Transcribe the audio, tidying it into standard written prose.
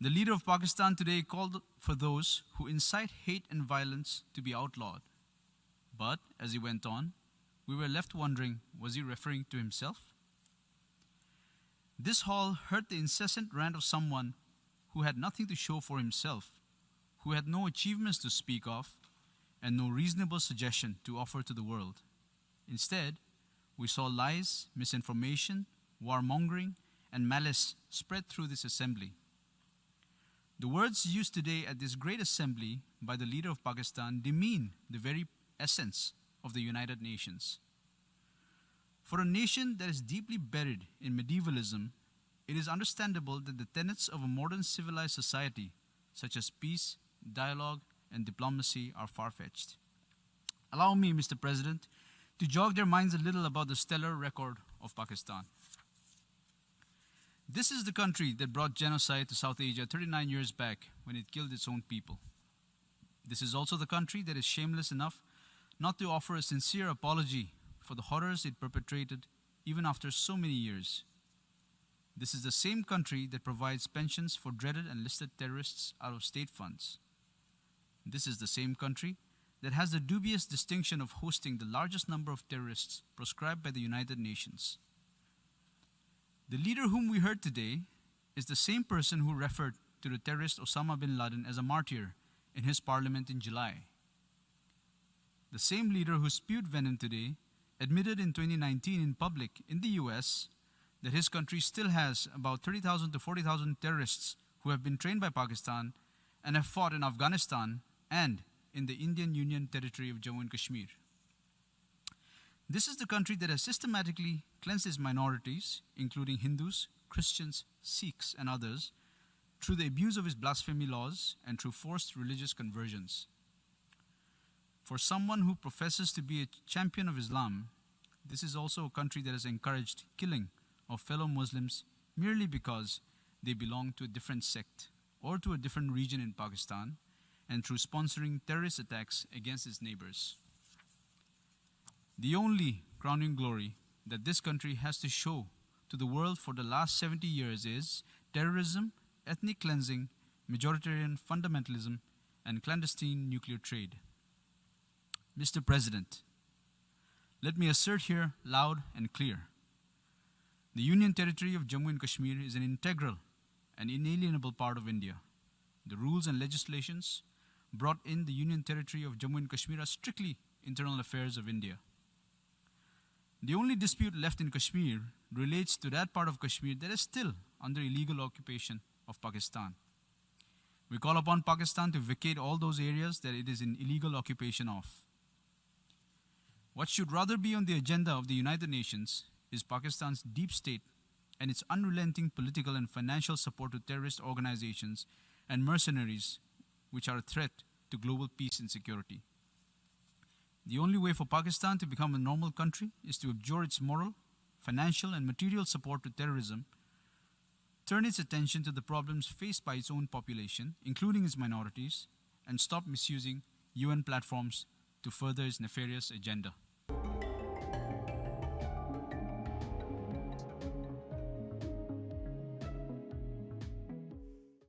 The leader of Pakistan today called for those who incite hate and violence to be outlawed. But, as he went on, we were left wondering, was he referring to himself? This hall heard the incessant rant of someone who had nothing to show for himself, who had no achievements to speak of, and no reasonable suggestion to offer to the world. Instead, we saw lies, misinformation, warmongering, and malice spread through this assembly. The words used today at this great assembly by the leader of Pakistan demean the very essence of the United Nations. For a nation that is deeply buried in medievalism, it is understandable that the tenets of a modern civilized society, such as peace, dialogue, and diplomacy, are far-fetched. Allow me, Mr. President, to jog their minds a little about the stellar record of Pakistan. This is the country that brought genocide to South Asia 39 years back when it killed its own people. This is also the country that is shameless enough not to offer a sincere apology for the horrors it perpetrated even after so many years. This is the same country that provides pensions for dreaded and listed terrorists out of state funds. This is the same country that has the dubious distinction of hosting the largest number of terrorists proscribed by the United Nations. The leader whom we heard today is the same person who referred to the terrorist Osama bin Laden as a martyr in his parliament in July. The same leader who spewed venom today admitted in 2019 in public in the US that his country still has about 30,000 to 40,000 terrorists who have been trained by Pakistan and have fought in Afghanistan and in the Indian Union territory of Jammu and Kashmir. This is the country that has systematically cleansed its minorities, including Hindus, Christians, Sikhs, and others, through the abuse of its blasphemy laws and through forced religious conversions. For someone who professes to be a champion of Islam, this is also a country that has encouraged killing of fellow Muslims merely because they belong to a different sect or to a different region in Pakistan, and through sponsoring terrorist attacks against its neighbors. The only crowning glory that this country has to show to the world for the last 70 years is terrorism, ethnic cleansing, majoritarian fundamentalism, and clandestine nuclear trade. Mr. President, let me assert here loud and clear. The Union Territory of Jammu and Kashmir is an integral and inalienable part of India. The rules and legislations brought in the Union Territory of Jammu and Kashmir are strictly internal affairs of India. The only dispute left in Kashmir relates to that part of Kashmir that is still under illegal occupation of Pakistan. We call upon Pakistan to vacate all those areas that it is in illegal occupation of. What should rather be on the agenda of the United Nations is Pakistan's deep state and its unrelenting political and financial support to terrorist organizations and mercenaries which are a threat to global peace and security. The only way for Pakistan to become a normal country is to abjure its moral, financial, and material support to terrorism, turn its attention to the problems faced by its own population, including its minorities, and stop misusing UN platforms to further its nefarious agenda.